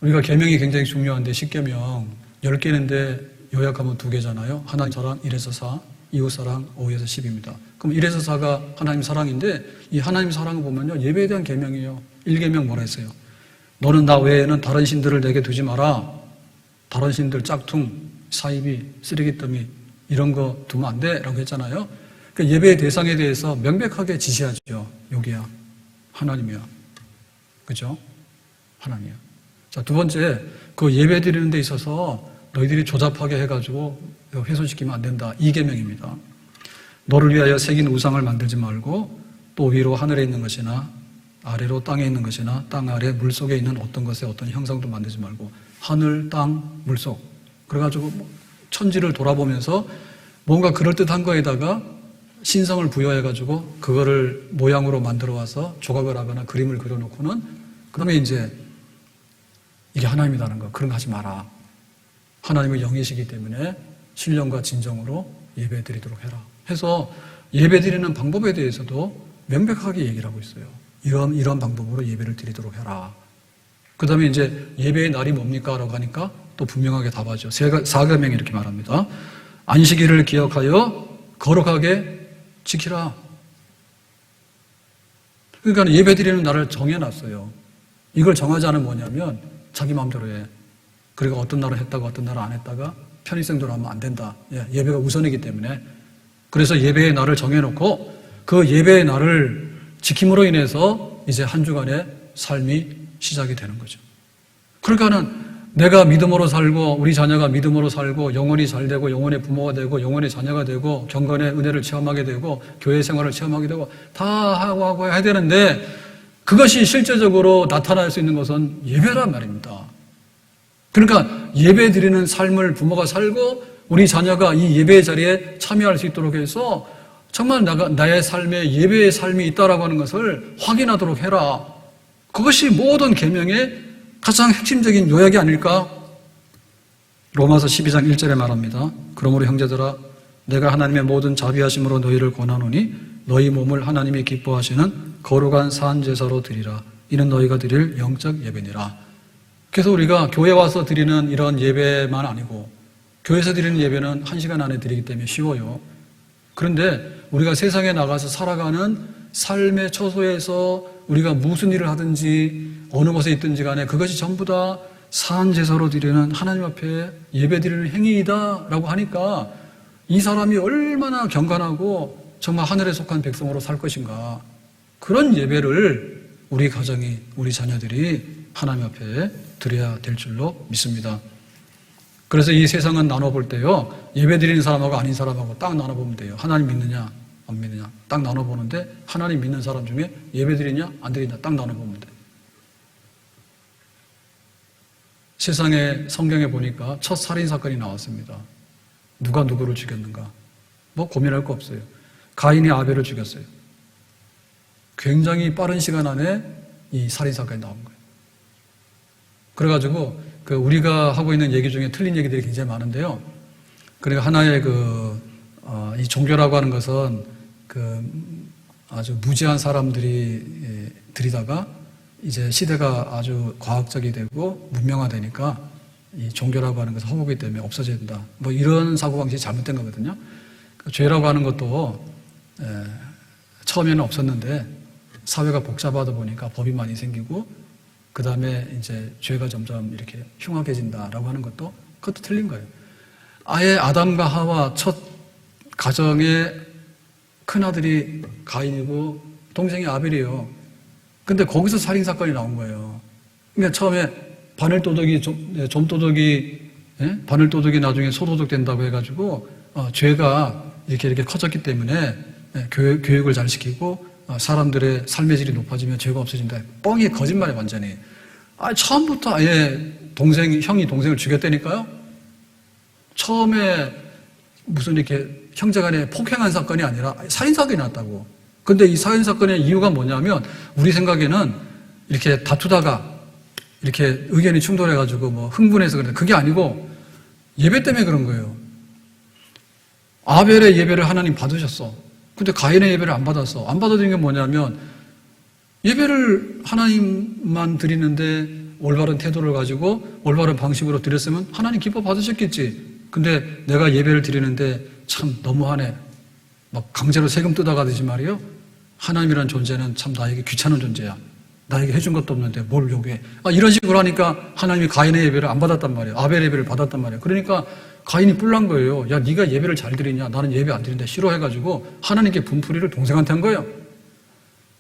우리가 계명이 굉장히 중요한데 10계명 10개인데 요약하면 2개잖아요. 하나님 사랑 1에서 4, 이웃 사랑 5에서 10입니다. 그럼 1에서 4가 하나님 사랑인데 이 하나님 사랑을 보면요, 예배에 대한 계명이에요. 1계명 뭐라 했어요? 너는 나 외에는 다른 신들을 내게 두지 마라. 다른 신들 짝퉁, 사이비, 쓰레기더미 이런 거 두면 안 돼 라고 했잖아요. 그러니까 예배의 대상에 대해서 명백하게 지시하죠. 여기야, 하나님이야. 그죠? 하나님이야. 자, 두 번째, 그 예배 드리는 데 있어서 너희들이 조잡하게 해가지고 훼손시키면 안 된다. 2계명입니다. 너를 위하여 새긴 우상을 만들지 말고 또 위로 하늘에 있는 것이나 아래로 땅에 있는 것이나 땅 아래 물속에 있는 어떤 것에 어떤 형상도 만들지 말고 하늘, 땅, 물속 그래가지고 천지를 돌아보면서 뭔가 그럴듯한 거에다가 신성을 부여해가지고 그거를 모양으로 만들어 와서 조각을 하거나 그림을 그려놓고는 그 다음에 이제 이게 하나님이라는 거 그런 거 하지 마라. 하나님의 영이시기 때문에 신령과 진정으로 예배 드리도록 해라. 해서 예배 드리는 방법에 대해서도 명백하게 얘기를 하고 있어요. 이런 방법으로 예배를 드리도록 해라. 그 다음에 이제 예배의 날이 뭡니까? 라고 하니까 또 분명하게 답하죠. 4계명이 이렇게 말합니다. 안식일을 기억하여 거룩하게 지키라. 그러니까 예배 드리는 날을 정해놨어요. 이걸 정하지 않으면 뭐냐면 자기 마음대로 해. 그리고 어떤 날은 했다가 어떤 날은 안 했다가 편의성대로 하면 안 된다. 예배가 우선이기 때문에. 그래서 예배의 날을 정해놓고 그 예배의 날을 지킴으로 인해서 이제 한 주간의 삶이 시작이 되는 거죠. 그러니까는 내가 믿음으로 살고 우리 자녀가 믿음으로 살고 영혼이 잘 되고 영혼의 부모가 되고 영혼의 자녀가 되고 경건의 은혜를 체험하게 되고 교회 생활을 체험하게 되고 다 하고 해야 되는데 그것이 실제적으로 나타날 수 있는 것은 예배란 말입니다. 그러니까 예배 드리는 삶을 부모가 살고 우리 자녀가 이 예배의 자리에 참여할 수 있도록 해서 정말 나의 삶에 예배의 삶이 있다라고 하는 것을 확인하도록 해라. 그것이 모든 계명의 가장 핵심적인 요약이 아닐까? 로마서 12장 1절에 말합니다. 그러므로 형제들아 내가 하나님의 모든 자비하심으로 너희를 권하노니 너희 몸을 하나님이 기뻐하시는 거룩한 산 제사로 드리라. 이는 너희가 드릴 영적 예배니라. 그래서 우리가 교회 와서 드리는 이런 예배만 아니고 교회에서 드리는 예배는 1시간 안에 드리기 때문에 쉬워요. 그런데 우리가 세상에 나가서 살아가는 삶의 처소에서 우리가 무슨 일을 하든지 어느 곳에 있든지 간에 그것이 전부 다 산제사로 드리는 하나님 앞에 예배 드리는 행위이다라고 하니까 이 사람이 얼마나 경건하고 정말 하늘에 속한 백성으로 살 것인가. 그런 예배를 우리 가정이, 우리 자녀들이 하나님 앞에 드려야 될 줄로 믿습니다. 그래서 이 세상은 나눠볼 때요, 예배 드리는 사람하고 아닌 사람하고 딱 나눠보면 돼요. 하나님 믿느냐 안 믿느냐 딱 나눠보는데 하나님 믿는 사람 중에 예배 드리냐 안 드리냐 딱 나눠보면 돼요. 세상에 성경에 보니까 첫 살인사건이 나왔습니다. 누가 누구를 죽였는가? 뭐 고민할 거 없어요. 가인이 아벨을 죽였어요. 굉장히 빠른 시간 안에 이 살인사건이 나온 거예요. 그래가지고 우리가 하고 있는 얘기 중에 틀린 얘기들이 굉장히 많은데요. 그리고 하나의 이 종교라고 하는 것은 아주 무지한 사람들이 들이다가 이제 시대가 아주 과학적이 되고 문명화되니까 이 종교라고 하는 것은 허구이기 때문에 없어져야 된다. 뭐 이런 사고방식이 잘못된 거거든요. 죄라고 하는 것도 처음에는 없었는데 사회가 복잡하다 보니까 법이 많이 생기고 그 다음에 이제 죄가 점점 이렇게 흉악해진다라고 하는 것도 그것도 틀린 거예요. 아예 아담과 하와 첫 가정의 큰아들이 가인이고 동생이 아벨이에요. 근데 거기서 살인사건이 나온 거예요. 그러니까 처음에 바늘도둑이 좀도둑이 바늘도둑이 나중에 소도둑 된다고 해가지고 죄가 이렇게 커졌기 때문에 교육을 잘 시키고 사람들의 삶의 질이 높아지면 죄가 없어진다. 뻥이 거짓말이 완전히. 처음부터 아예 형이 동생을 죽였다니까요? 처음에 무슨 이렇게 형제간에 폭행한 사건이 아니라 살인사건이 났다고. 근데 이 살인사건의 이유가 뭐냐면 우리 생각에는 이렇게 다투다가 이렇게 의견이 충돌해가지고 뭐 흥분해서 그런데 그게 아니고 예배 때문에 그런 거예요. 아벨의 예배를 하나님 받으셨어. 근데 가인의 예배를 안 받았어. 안 받아들인 게 뭐냐면 예배를 하나님만 드리는데 올바른 태도를 가지고 올바른 방식으로 드렸으면 하나님 기뻐 받으셨겠지. 근데 내가 예배를 드리는데 참 너무하네. 막 강제로 세금 뜯어가듯이 말이요. 하나님이라는 존재는 참 나에게 귀찮은 존재야. 나에게 해준 것도 없는데 뭘 요구해. 이런 식으로 하니까 하나님이 가인의 예배를 안 받았단 말이에요. 아벨의 예배를 받았단 말이에요. 그러니까 가인이 뿔난 거예요. 야, 네가 예배를 잘 드리냐? 나는 예배 안 드리는데 싫어해가지고 하나님께 분풀이를 동생한테 한 거예요.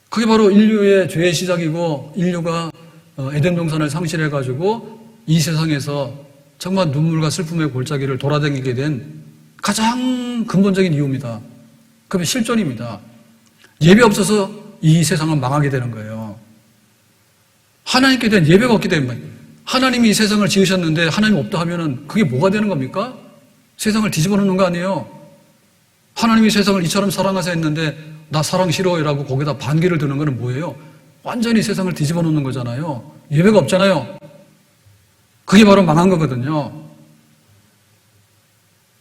그게 바로 인류의 죄의 시작이고 인류가 에덴 동산을 상실해가지고 이 세상에서 정말 눈물과 슬픔의 골짜기를 돌아다니게 된 가장 근본적인 이유입니다. 그게 실존입니다. 예배 없어서 이 세상은 망하게 되는 거예요. 하나님께 대한 예배가 없기 때문에 하나님이 이 세상을 지으셨는데 하나님 없다 하면은 그게 뭐가 되는 겁니까? 세상을 뒤집어 놓는 거 아니에요? 하나님이 세상을 이처럼 사랑하사 했는데 나 사랑 싫어해라고 거기다 반기를 드는 거는 뭐예요? 완전히 세상을 뒤집어 놓는 거잖아요. 예배가 없잖아요. 그게 바로 망한 거거든요.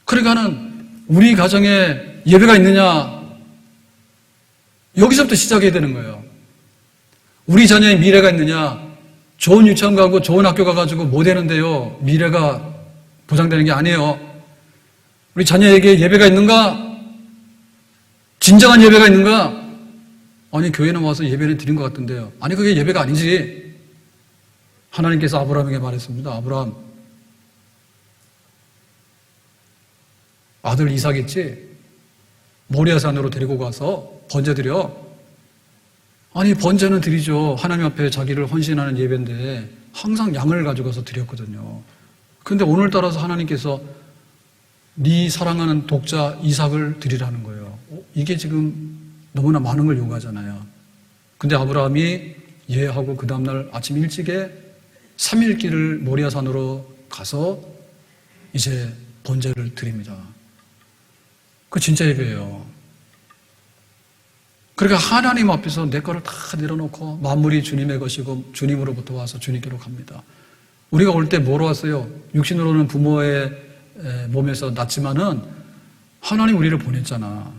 그러니까는 우리 가정에 예배가 있느냐? 여기서부터 시작해야 되는 거예요. 우리 자녀의 미래가 있느냐? 좋은 유치원 가고 좋은 학교 가가지고 뭐 되는데요? 미래가 보장되는 게 아니에요. 우리 자녀에게 예배가 있는가? 진정한 예배가 있는가? 아니, 교회는 와서 예배를 드린 것 같은데요. 아니, 그게 예배가 아니지. 하나님께서 아브라함에게 말했습니다. 아브라함, 아들 이삭 있지? 모리아산으로 데리고 가서 번제 드려. 아니, 번제는 드리죠. 하나님 앞에 자기를 헌신하는 예배인데 항상 양을 가져가서 드렸거든요. 그런데 오늘따라서 하나님께서 네 사랑하는 독자 이삭을 드리라는 거예요. 이게 지금 너무나 많은 걸 요구하잖아요. 근데 아브라함이 예하고 그 다음날 아침 일찍에 3일 길을 모리아산으로 가서 이제 번제를 드립니다. 그 진짜 예배예요. 그러니까 하나님 앞에서 내 거를 다 내려놓고 만물이 주님의 것이고 주님으로부터 와서 주님께로 갑니다. 우리가 올 때 뭐로 왔어요? 육신으로는 부모의 몸에서 났지만은 하나님 우리를 보냈잖아.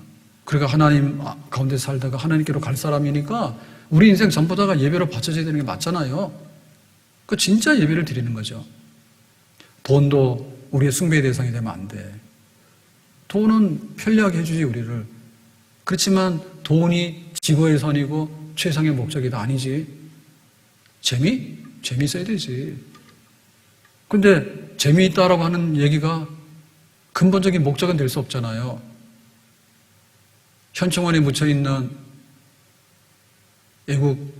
그러니까 하나님 가운데 살다가 하나님께로 갈 사람이니까 우리 인생 전부 다가 예배로 바쳐져야 되는 게 맞잖아요. 그 진짜 예배를 드리는 거죠. 돈도 우리의 숭배의 대상이 되면 안 돼. 돈은 편리하게 해주지 우리를. 그렇지만 돈이 지고의 선이고 최상의 목적이다 아니지. 재미있어야 되지. 근데 재미있다라고 하는 얘기가 근본적인 목적은 될 수 없잖아요. 현충원에 묻혀있는 애국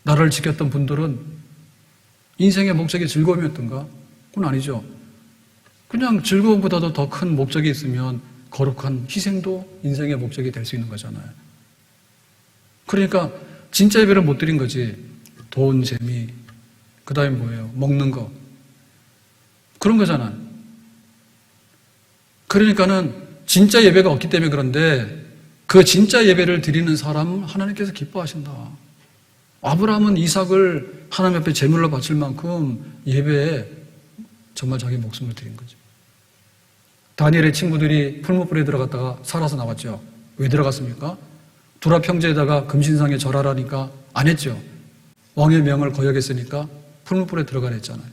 나라를 지켰던 분들은 인생의 목적이 즐거움이었던가? 그건 아니죠. 그냥 즐거움보다도 더 큰 목적이 있으면 거룩한 희생도 인생의 목적이 될 수 있는 거잖아요. 그러니까 진짜 예배를 못 드린 거지. 돈, 재미, 그 다음에 뭐예요? 먹는 거. 그런 거잖아요. 그러니까는 진짜 예배가 없기 때문에 그런데 그 진짜 예배를 드리는 사람 하나님께서 기뻐하신다. 아브라함은 이삭을 하나님 앞에 제물로 바칠 만큼 예배에 정말 자기 목숨을 드린 거죠. 다니엘의 친구들이 풀무불에 들어갔다가 살아서 나왔죠. 왜 들어갔습니까? 두라 평지에다가 금신상에 절하라니까 안 했죠. 왕의 명을 거역했으니까 풀무불에 들어가라 했잖아요.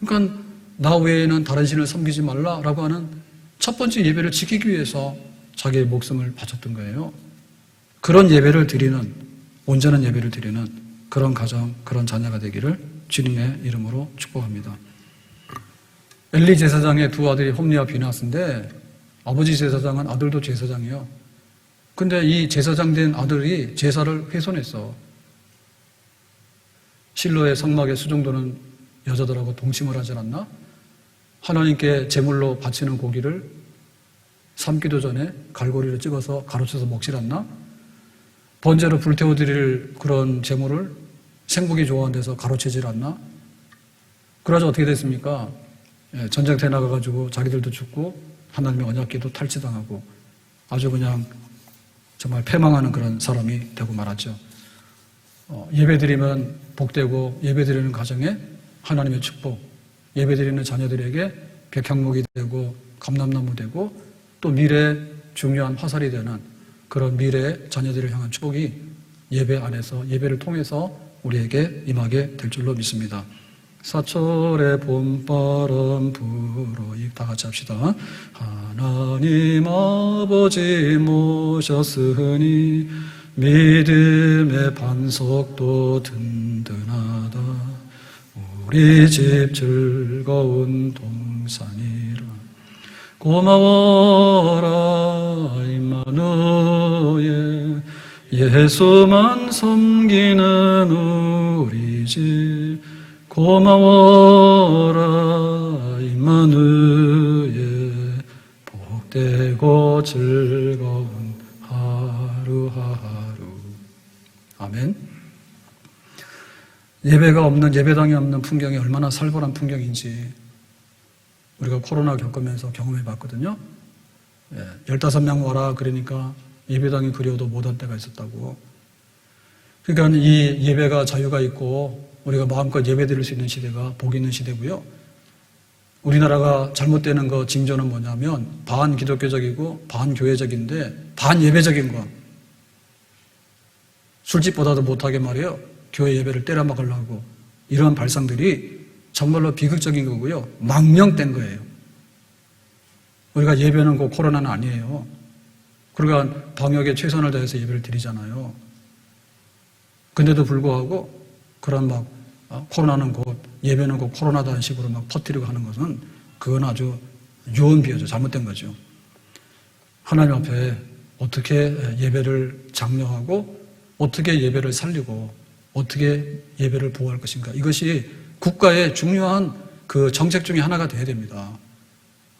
그러니까 나 외에는 다른 신을 섬기지 말라라고 하는 첫 번째 예배를 지키기 위해서 자기의 목숨을 바쳤던 거예요. 그런 예배를 드리는, 온전한 예배를 드리는 그런 가정, 그런 자녀가 되기를 주님의 이름으로 축복합니다. 엘리 제사장의 두 아들이 홈리와 비나스인데 아버지 제사장은 아들도 제사장이에요. 근데 이 제사장 된 아들이 제사를 훼손했어. 실로의 성막의 수종도는 여자들하고 동침을 하지 않았나? 하나님께 제물로 바치는 고기를 삶기도 전에 갈고리를 찍어서 가로쳐서 먹질 않나? 번제로 불태워드릴 그런 제물을 생고기 좋아하는 데서 가로채질 않나? 그러자 어떻게 됐습니까? 전쟁터에 나가가지고 자기들도 죽고 하나님의 언약궤도 탈취당하고 아주 그냥 정말 패망하는 그런 사람이 되고 말았죠. 예배드리면 복되고 예배드리는 가정에 하나님의 축복, 예배드리는 자녀들에게 백향목이 되고 감람나무 되고 또 미래에 중요한 화살이 되는 그런 미래의 자녀들을 향한 축복이 예배 안에서 예배를 통해서 우리에게 임하게 될 줄로 믿습니다. 사철의 봄바람 불어 다 같이 합시다. 하나님 아버지 모셨으니 믿음의 반석도 든든하다. 우리 집 즐거운 동산이라. 고마워라 임마누엘 예수만 섬기는 우리 집 고마워라 임마누엘 복되고 즐거운 하루하루. 아멘. 예배가 없는, 예배당이 없는 풍경이 얼마나 살벌한 풍경인지 우리가 코로나 겪으면서 경험해 봤거든요. 15명 와라 그러니까 예배당이 그리워도 못한 때가 있었다고. 그러니까 이 예배가 자유가 있고 우리가 마음껏 예배 드릴 수 있는 시대가 복 있는 시대고요. 우리나라가 잘못되는 거 징조는 뭐냐면 반기독교적이고 반교회적인데 반예배적인 거. 술집보다도 못하게 말이에요. 교회 예배를 때려막으려고 이런 발상들이 정말로 비극적인 거고요. 망령된 거예요. 우리가 예배는 곧 코로나는 아니에요. 그러니까 방역에 최선을 다해서 예배를 드리잖아요. 근데도 불구하고 그런 막 코로나는 곧 예배는 곧 코로나다는 식으로 막 퍼뜨리고 하는 것은 그건 아주 유언비어죠. 잘못된 거죠. 하나님 앞에 어떻게 예배를 장려하고 어떻게 예배를 살리고 어떻게 예배를 보호할 것인가. 이것이 국가의 중요한 그 정책 중에 하나가 돼야 됩니다.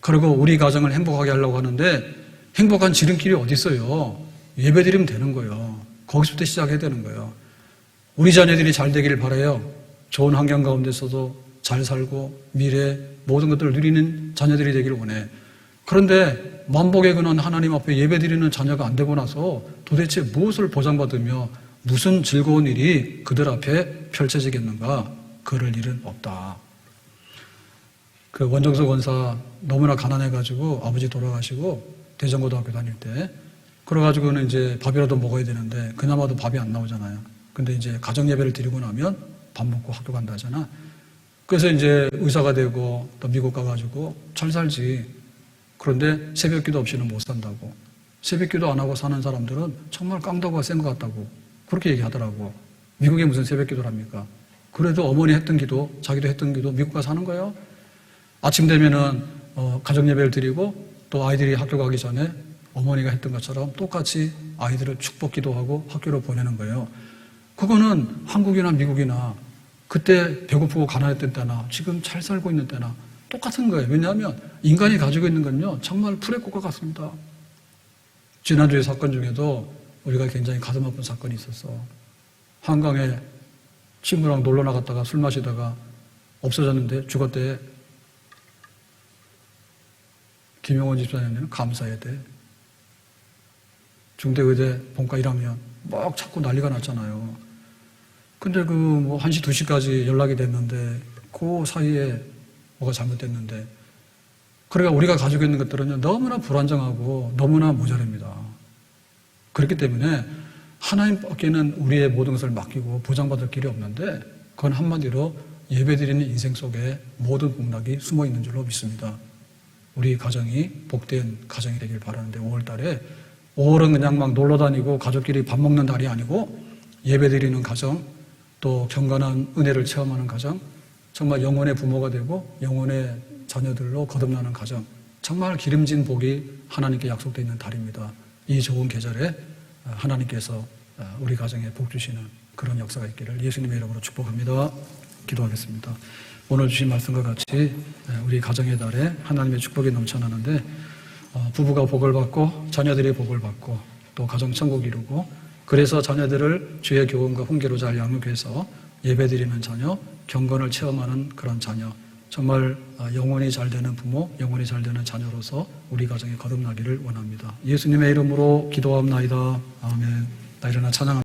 그리고 우리 가정을 행복하게 하려고 하는데 행복한 지름길이 어디 있어요? 예배 드리면 되는 거예요. 거기서부터 시작해야 되는 거예요. 우리 자녀들이 잘 되기를 바라요. 좋은 환경 가운데서도 잘 살고 미래 모든 것들을 누리는 자녀들이 되기를 원해. 그런데 만복의 근원 하나님 앞에 예배 드리는 자녀가 안 되고 나서 도대체 무엇을 보장받으며 무슨 즐거운 일이 그들 앞에 펼쳐지겠는가? 그럴 일은 없다. 그 원정석 원사 너무나 가난해가지고 아버지 돌아가시고 대전고등학교 다닐 때 그래가지고는 이제 밥이라도 먹어야 되는데 그나마도 밥이 안 나오잖아요. 근데 이제 가정 예배를 드리고 나면 밥 먹고 학교 간다 하잖아. 그래서 이제 의사가 되고 또 미국 가가지고 잘 살지. 그런데 새벽 기도 없이는 못 산다고. 새벽 기도 안 하고 사는 사람들은 정말 깡다구가 센 것 같다고. 그렇게 얘기하더라고. 미국에 무슨 새벽 기도를 합니까? 그래도 어머니 했던 기도, 자기도 했던 기도 미국 가서 하는 거예요. 아침 되면은 가정 예배를 드리고 또 아이들이 학교 가기 전에 어머니가 했던 것처럼 똑같이 아이들을 축복 기도하고 학교로 보내는 거예요. 그거는 한국이나 미국이나 그때 배고프고 가난했던 때나 지금 잘 살고 있는 때나 똑같은 거예요. 왜냐하면 인간이 가지고 있는 건요 정말 풀의 꽃과 같습니다. 지난주에 사건 중에도 우리가 굉장히 가슴 아픈 사건이 있었어. 한강에 친구랑 놀러 나갔다가 술 마시다가 없어졌는데 죽었대. 김용원 집사님은 감사해야 돼. 중대의대 본과 1학년 막 찾고 난리가 났잖아요. 근데 그 뭐 1시, 2시까지 연락이 됐는데 그 사이에 뭐가 잘못됐는데 그러니까 우리가 가지고 있는 것들은 너무나 불안정하고 너무나 모자랍니다. 그렇기 때문에 하나님께는 우리의 모든 것을 맡기고 보장받을 길이 없는데 그건 한마디로 예배드리는 인생 속에 모든 복락이 숨어 있는 줄로 믿습니다. 우리 가정이 복된 가정이 되길 바라는데 5월 달에 5월은 그냥 막 놀러 다니고 가족끼리 밥 먹는 달이 아니고 예배드리는 가정 또 경건한 은혜를 체험하는 가정 정말 영혼의 부모가 되고 영혼의 자녀들로 거듭나는 가정 정말 기름진 복이 하나님께 약속되어 있는 달입니다. 이 좋은 계절에 하나님께서 우리 가정에 복 주시는 그런 역사가 있기를 예수님의 이름으로 축복합니다. 기도하겠습니다. 오늘 주신 말씀과 같이 우리 가정의 달에 하나님의 축복이 넘쳐나는데 부부가 복을 받고 자녀들이 복을 받고 또 가정 천국 이루고 그래서 자녀들을 주의 교훈과 훈계로 잘 양육해서 예배드리는 자녀, 경건을 체험하는 그런 자녀 정말 영혼이 잘 되는 부모, 영혼이 잘 되는 자녀로서 우리 가정에 거듭나기를 원합니다. 예수님의 이름으로 기도합나이다. 아멘. 나 일어나 찬양합니다.